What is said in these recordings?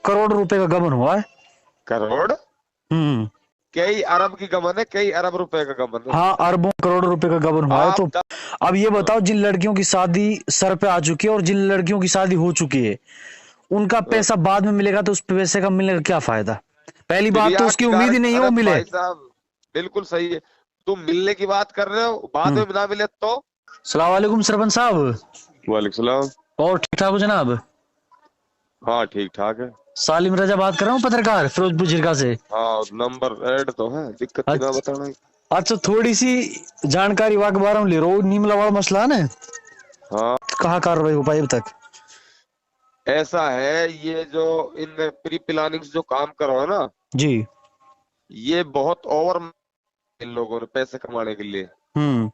करोड़ रुपए का गबन हुआ है। करोड़? हम्म। कई अरब की गबन है, कई अरब रुपए का गबन है। हाँ, अरबों करोड़ रुपए का गबन हुआ है। आप तो अब ये बताओ, जिन लड़कियों की शादी सर पे आ चुकी है और जिन लड़कियों की शादी हो चुकी है, उनका पैसा बाद में मिलेगा, तो उस पैसे का मिलने का क्या फायदा? पहली बात तो ब्याह उसकी की उम्मीद ही नहीं है अरे वो मिले। भाई साहब, बिल्कुल सही है। तुम मिलने की बात कर रहे हो, बाद हम्म। में ना मिले तो? सलाम वालेकुम सरपंच साहब। वालेकुम सलाम। और ठीक ठाक हो जनाब? हाँ ठीक ठाक है। सालिम रजा बात कर रहा हूँ, पत्रकार, फिरोजपुर जिरगा से। हाँ नंबर ऐड तो है, दिक्कत की ना अच्छा। बताना। अच्छा, थोड़ी सी जानकारी वाक बारे में ले रहा हूँ, नीमला वाला मसला है ना। हाँ कहाँ कार्रवाई हो पाई अब तक? ऐसा है, ये जो इन प्री प्लानिंग जो काम करो है ना, जी। ये बहुत ओवर इन लोगों ने पैसे कमाने के लिए, हम्म।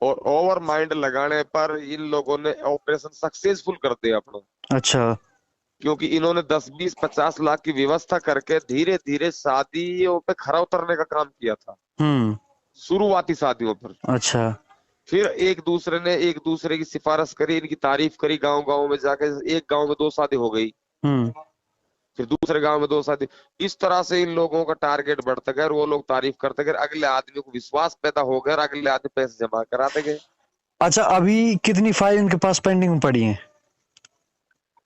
और ओवर माइंड लगाने पर इन लोगों ने ऑपरेशन सक्सेसफुल कर दिया अपना। अच्छा। क्योंकि इन्होंने 10 20 50 लाख की व्यवस्था करके धीरे धीरे शादियों पे खरा उतरने का काम किया था, हम्म। शुरुआती शादियों पर। अच्छा। फिर एक दूसरे ने एक दूसरे की सिफारिश करी, इनकी तारीफ करी, गांव गांव में जाके एक गांव में 2 शादी हो गई, हम्म। फिर दूसरे गांव में 2 शादी। इस तरह से इन लोगों का टारगेट बढ़ता गया और वो लोग तारीफ करते गए, अगले आदमी को विश्वास पैदा हो गया और अगले आदमी पैसे जमा कराते गए। अच्छा, अभी कितनी फाइल इनके पास पेंडिंग में पड़ी है?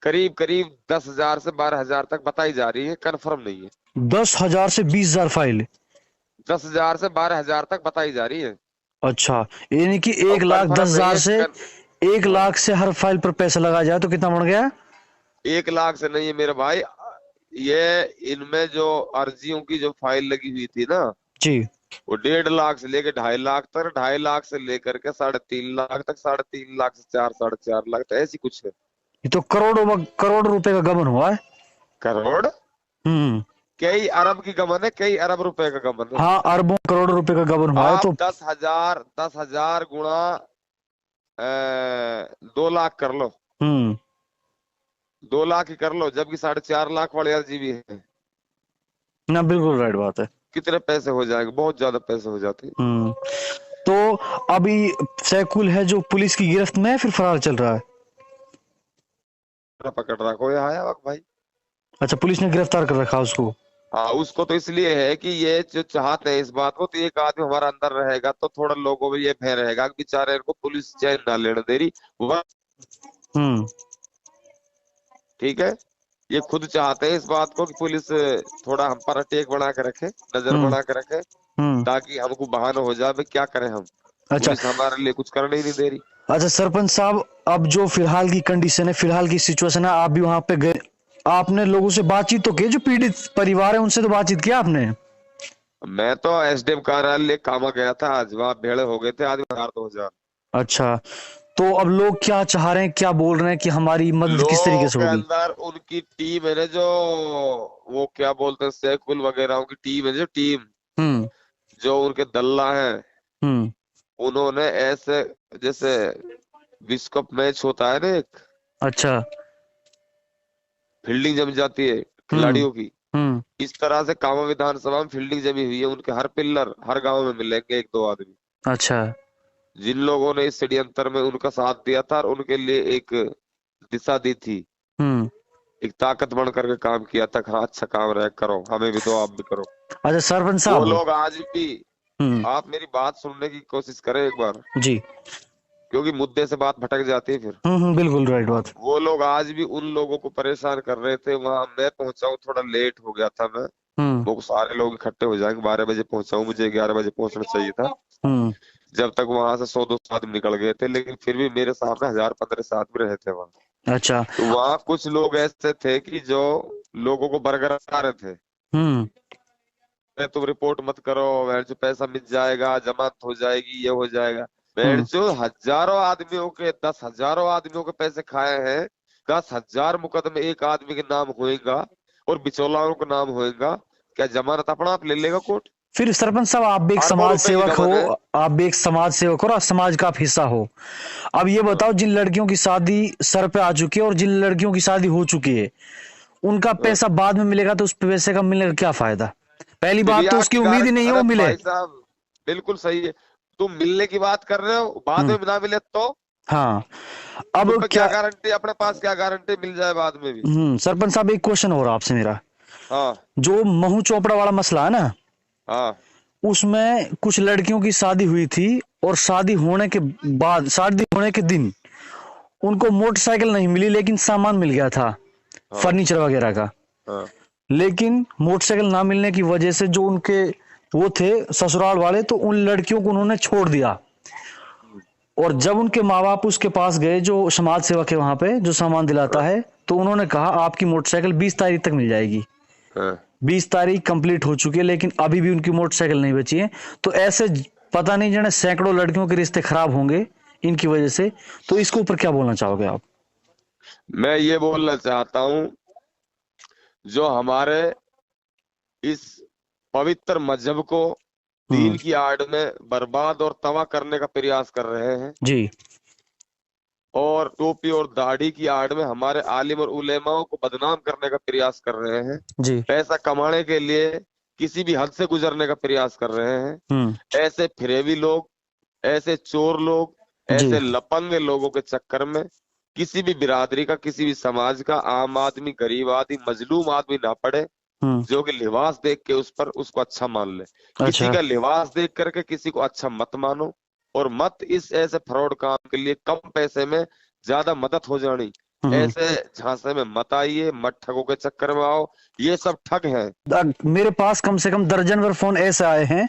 करीब करीब 10,000 से 12,000 तक बताई जा रही है, कंफर्म नहीं है। 10,000 से 20,000 फाइल? 10,000 से 12,000 तक बताई जा रही है। अच्छा, यानी कि और 1,10,000 से एक हाँ, लाख से हर फाइल पर पैसा लगा जाए तो कितना बन गया? 1 लाख से नहीं है मेरे भाई। ये इनमें जो अर्जियों की जो फाइल लगी हुई थी ना, जी। वो 1.5 लाख से लेकर 2.5 लाख तक, 2.5 लाख से लेकर के 3.5 लाख तक, 3.5 लाख से 4 4.5 लाख तक, ऐसी कुछ है। ये तो करोड़ों करोड़ रुपए का गबन हुआ है। करोड़? हम्म। कई अरब की गबन है, कई अरब रुपए का गबन है। हाँ, अरबों करोड़ रुपए का गबन हुआ है। आप तो 10,000 गुणा 2 लाख कर लो, हम्म। 2 लाख ही कर लो, जबकि 4.5 लाख वाली अर्जी भी है। ना, बिल्कुल राइट बात है। कितने पैसे हो जाएंगे? बहुत ज्यादा पैसे हो जाते हैं। हम्म। तो अभी सैकुल है जो पुलिस की गिरफ्त में है, फिर फरार चल रहा है? पकड़ रखो ये आया वक्त भाई। अच्छा, पुलिस ने गिरफ्तार कर रखा उसको? हाँ, उसको तो इसलिए है कि ये जो चाहते हैं इस बात को, तो एक आदमी हमारा अंदर रहेगा तो थोड़ा लोगों में ये भय रहेगा कि बेचारे इनको पुलिस चैन ना लेने दे रही। वह हम्म। ठीक है, ये खुद चाहते हैं इस बात को कि पुलिस थोड़ा हम पर टेक बना के रखे, नजर हम्म। बना के रखे, हम्म। ताकि हमको बहाना हो जाए भाई क्या करें हम, अच्छा। पुलिस हमारे लिए कुछ करने ही नहीं दे रही। अच्छा सरपंच साहब, अब जो फिलहाल की कंडीशन है, फिलहाल की सिचुएशन है, आप भी वहां पे गए, आपने लोगों से बातचीत तो की? जो पीड़ित परिवार है उनसे तो बातचीत किया आपने? मैं तो एसडीएम कार्यालय कामा गया था आज, वहां भेड़ हो गए थे आदमी 1,000 2,000। अच्छा, तो अब लोग क्या चाह रहे हैं, क्या बोल रहे हैं कि हमारी मदद किस तरीके लोगों से के होगी? अंदर उनकी टीम है ना, जो वो क्या बोलते हैं, सैकुल वगैरह की टीम है, जो टीम हम्म। जो उनके दल्ला है, हम्म। उन्होंने ऐसे, जैसे विश्व कप मैच होता है ना एक, अच्छा। फील्डिंग जम जाती है हम्म। खिलाड़ियों की, हम्म। इस तरह से कामा विधानसभा में फील्डिंग जमी हुई है। उनके हर पिल्लर हर गांव में मिलेंगे 1 2 आदमी, अच्छा। जिन लोगों ने इस षड्यंत्र में उनका साथ दिया था और उनके लिए एक दिशा दी थी, हम्म। एक ताकत बन करके काम किया था। हाँ, अच्छा काम रहे, करो, हमें भी दो, आप भी करो। अच्छा सरपंच वो साहब। लोग आज भी, हम्म। आप मेरी बात सुनने की कोशिश करें एक बार, जी। क्योंकि मुद्दे से बात भटक जाती है फिर। बिल्कुल राइट बात। वो लोग आज भी उन लोगों को परेशान कर रहे थे। वहां मैं पहुंचा हूँ, थोड़ा लेट हो गया था मैं, हम्म। वो सारे लोग इकट्ठे हो जाएंगे, 12 बजे पहुंचा हूँ, मुझे 11 बजे पहुंचना चाहिए था। हम्म। जब तक वहां से 100 200 आदमी निकल गए थे, लेकिन फिर भी मेरे सामने 1000 1500 आदमी रहे थे वहां। अच्छा। तो वहां कुछ लोग ऐसे थे कि जो लोगों को बरगरा रहे थे, हम्म। तुम रिपोर्ट मत करो, बहन जो पैसा मिल जाएगा, जमानत हो जाएगी, ये हो जाएगा। बहन हम्म। जो हजारों आदमियों के, 10 हजारों आदमियों के पैसे खाए हैं, 10,000 मुकदमे एक आदमी के नाम होएगा और बिचौलियों का नाम होएगा, क्या जमानत अपना आप ले लेगा कोर्ट? फिर सरपंच साहब, आप भी एक अरबों समाज रुपए की सेवक गबन है। हो, आप भी एक समाज सेवक हो और समाज का आप हिस्सा हो। अब ये बताओ, जिन लड़कियों की शादी सर पे आ चुकी है और जिन लड़कियों की शादी हो चुकी है, उनका हाँ। पैसा बाद में मिलेगा, तो उस पैसे का मिलने का क्या फायदा? पहली बात तो ब्याह उसकी की उम्मीद ही नहीं है अरे वो मिले। भाई साहब, बिल्कुल सही है। तुम मिलने की बात कर रहे हो, बाद हम्म। में ना मिले तो? हाँ, अब उन पे क्या क्या, गारंटी, अपने पास क्या गारंटी मिल जाए बाद में भी। सरपंच साहब एक क्वेश्चन हो रहा आपसे मेरा। हाँ जो महू चोपड़ा वाला मसला है ना, हाँ उसमें कुछ लड़कियों की शादी हुई थी, और शादी होने के बाद, शादी होने के दिन उनको मोटरसाइकिल नहीं मिली, लेकिन सामान मिल गया था, हाँ फर्नीचर वगैरह का। हाँ लेकिन मोटरसाइकिल ना मिलने की वजह से जो उनके वो थे ससुराल वाले, तो उन लड़कियों को उन्होंने छोड़ दिया। और जब उनके माँ बाप उसके पास गए, जो समाज सेवक है वहां पे जो सामान दिलाता हाँ है, तो उन्होंने कहा आपकी मोटरसाइकिल 20 तारीख तक मिल जाएगी। हाँ। 20 तारीख कंप्लीट हो चुकी है, लेकिन अभी भी उनकी मोटरसाइकिल नहीं बची है। तो ऐसे पता नहीं जाने सैकड़ों लड़कियों के रिश्ते खराब होंगे इनकी वजह से। तो इसके ऊपर क्या बोलना चाहोगे आप? मैं ये बोलना चाहता हूँ, जो हमारे इस पवित्र मजहब को हम्म। दीन की आड़ में बर्बाद और तबाह करने का प्रयास कर रहे हैं, जी। और टोपी और दाढ़ी की आड़ में हमारे आलिम और उलेमाओं को बदनाम करने का प्रयास कर रहे हैं, जी। पैसा कमाने के लिए किसी भी हद से गुजरने का प्रयास कर रहे हैं, हम्म। ऐसे फिरेवी लोग, ऐसे चोर लोग, जी। ऐसे लपंगे लोगों के चक्कर में किसी भी बिरादरी का, किसी भी समाज का आम आदमी, गरीब आदमी, मजलूम आदमी ना पड़े, हम्म। जो कि लिबास देख के उस पर उसको अच्छा मान ले। किसी अच्छा। का लिबास देख करके किसी को अच्छा मत मानो, और मत इस ऐसे फ्रॉड काम के लिए कम पैसे में ज्यादा मदद हो जानी, हम्म। ऐसे झांसे में मत आइए, मत ठगों के चक्कर में आओ, ये सब ठग हैं। मेरे पास कम से कम दर्जन भर फोन ऐसे आए हैं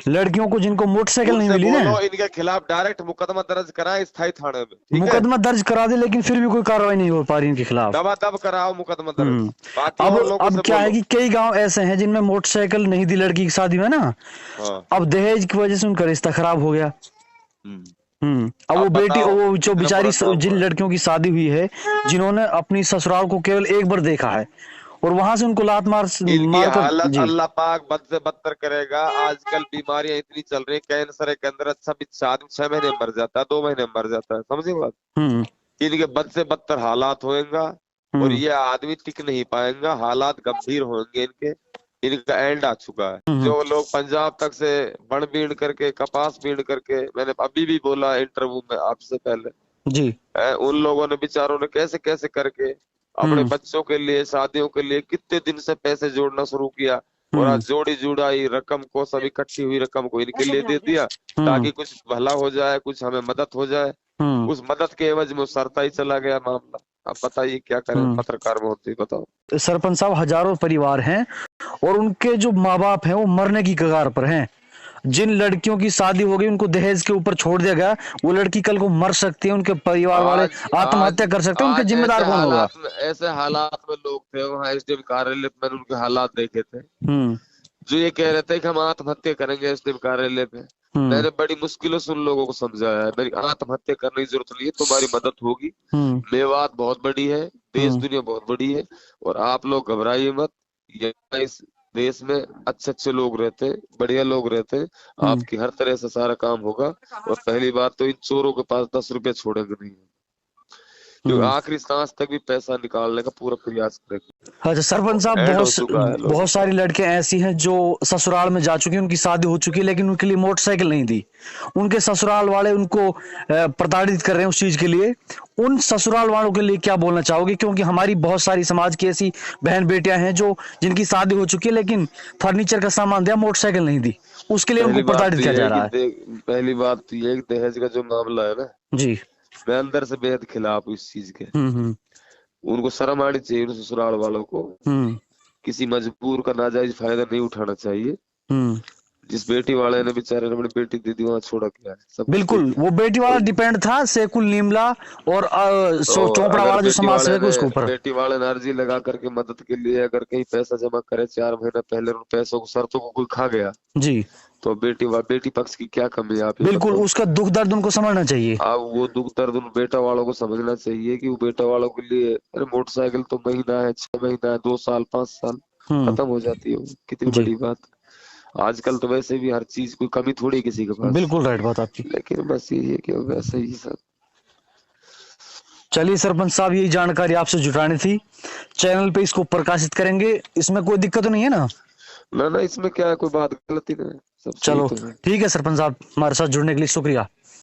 लड़कियों को जिनको मोटरसाइकिल नहीं उनसे मिली ना। बोलो इनके खिलाफ डायरेक्ट मुकदमा दर्ज कराएं स्थायी थाने में, ठीक है। मुकदमा दर्ज करा दे, लेकिन फिर भी कोई कार्रवाई नहीं हो पा रही इनके खिलाफ। दबा दब कराओ मुकदमा दर्ज। हम्म। बाकी अब और लोगों अब से क्या है बोलो। कि कई गांव ऐसे हैं जिनमें मोटरसाइकिल नहीं दी लड़की की शादी में ना। हाँ। अब दहेज की वजह से उनका रिश्ता खराब हो गया। हम्म। अब वो अब बेटी, बताओ वो जो कितना बेचारी बड़ा काम जिन हुआ है। लड़कियों की शादी हुई है, जिन्होंने अपनी ससुराल को केवल एक बार देखा है, और वहां से उनको लात मार इनकी मार कर। हालत जी। अल्लाह पाक बद से बदतर करेगा। आजकल बीमारियां इतनी चल रही है, कैंसर के अंदर अच्छा भी आदमी 6 महीने में मर जाता है, 2 महीने में मर जाता है, समझे बात। हम्म। इनके बद से बदतर हालात होएगा, और हम्म। ये आदमी टिक नहीं पाएंगा, हालात गंभीर होंगे इनके। इनका एंड आ चुका है। हम्म। जो लोग पंजाब तक से बन बीण करके, कपास बीण करके, मैंने अभी भी बोला इंटरव्यू में आपसे पहले, जी। उन लोगों ने, बेचारों ने कैसे कैसे करके अपने हम्म। बच्चों के लिए, शादियों के लिए कितने दिन से पैसे जोड़ना शुरू किया, और हम्म। आज जोड़ी जुड़ाई रकम को, सब इकट्ठी हुई रकम को इनके लिए दे दिया, हम्म। ताकि कुछ भला हो जाए, कुछ हमें मदद हो जाए। हम्म। उस मदद के एवज में सरता ही चला गया मामला। अब बताइए क्या करें, हम्म। पत्रकार में होते ही बताओ। सरपंच साहब, हजारों परिवार हैं और उनके जो माँ बाप हैं वो मरने की कगार पर हैं। जिन लड़कियों की शादी हो गई उनको दहेज के ऊपर छोड़ दिया गया, वो लड़की कल को मर सकती है, उनके परिवार वाले आज आज आत्महत्या कर सकते हैं, उनके आज जिम्मेदार कौन होगा? ऐसे हालात में लोग थे वहाँ एसडीएम कार्यालय में, मैंने उनके हालात देखे थे, हम्म। जो ये कह रहे थे कि हम आत्महत्या करेंगे एसडीएम कार्यालय पे। हम्म। मैंने बड़ी मुश्किलों से उन लोगों को समझाया है, मेरी आत्महत्या करने की जरूरत नहीं है, तुम्हारी मदद होगी। हम्म। मेवात बहुत बड़ी है, देश हम्म। दुनिया बहुत बड़ी है, और आप लोग घबराइए मत। यहाँ इस देश में अच्छे अच्छे लोग रहते हैं, बढ़िया लोग रहते हैं, हम्म। आपकी हर तरह से सारा काम होगा। और पहली बात तो इन चोरों के पास 10 रुपए छोड़ेंगे नहीं, क्योंकि हम्म। आखिरी सांस तक भी पैसा निकालने का पूरा प्रयास करेंगे। अच्छा सरपंच साहब, एंड हो चुका है लोगों बहुत का। सारी लड़कियां ऐसी हैं जो ससुराल में जा चुकी हैं, उनकी शादी हो चुकी है, लेकिन उनके लिए मोटरसाइकिल नहीं दी। उनके ससुराल वाले उनको प्रताड़ित कर रहे हैं उस चीज के लिए। उन ससुराल वालों के लिए क्या बोलना चाहोगे? क्योंकि हमारी बहुत सारी समाज की ऐसी बहन बेटियां हैं जो जिनकी शादी हो चुकी है, लेकिन फर्नीचर का सामान दिया, मोटरसाइकिल नहीं दी, उसके लिए उनको पहली बात प्रताड़ित तो किया ये जा है कि रहा है। पहली बात तो ये है कि दहेज का जो मामला है ना, जी। मैं अंदर से बेहद खिलाफ हूँ इस चीज के। हम्म। उनको शर्म आनी चाहिए, उन ससुराल वालों को। हम्म। किसी मजबूर का नाजायज फायदा नहीं उठाना चाहिए। हम्म। जिस बेटी वाले ने, बेचारे ने अपनी बेटी दे दी, वहां छोड़ा क्या है, सब कुछ दे बिल्कुल, दिया। वो बेटी वाला डिपेंड था सेकुल नीमला और और चोपड़ा अगर वाला जो समाज सेवक है उसके ऊपर। बेटी वाले ने अर्जी लगा करके मदद के लिए अगर कहीं पैसा जमा करे 4 महीना पहले, उन पैसों को, शर्तों को कोई खा गया, जी। तो बेटी पक्ष की क्या कमी है, आप ये बिल्कुल, बताओ। उसका दुख दर्द उनको समझना चाहिए। अब वो दुख दर्द उन बेटा वालों को समझना चाहिए कि वो बेटा वालों के लिए, अरे मोटरसाइकिल तो महीना है, 6 महीना है, 2 साल, 5 साल, हम्म। खत्म हो जाती है वो, कितनी जी। बड़ी बात। आजकल तो वैसे भी हर चीज, कोई कमी थोड़ी किसी के पास। बिल्कुल राइट बात आपकी। लेकिन बस ये है कि वैसे ही सब। चलिए सरपंच साहब, यही जानकारी आपसे जुटानी थी, चैनल पे इसको प्रकाशित करेंगे, इसमें कोई दिक्कत तो नहीं है ना? ना ना, इसमें क्या है, कोई बात गलती नहीं है, सब सही चलो तो है। ठीक है सरपंच साहब, हमारे साथ जुड़ने के लिए शुक्रिया।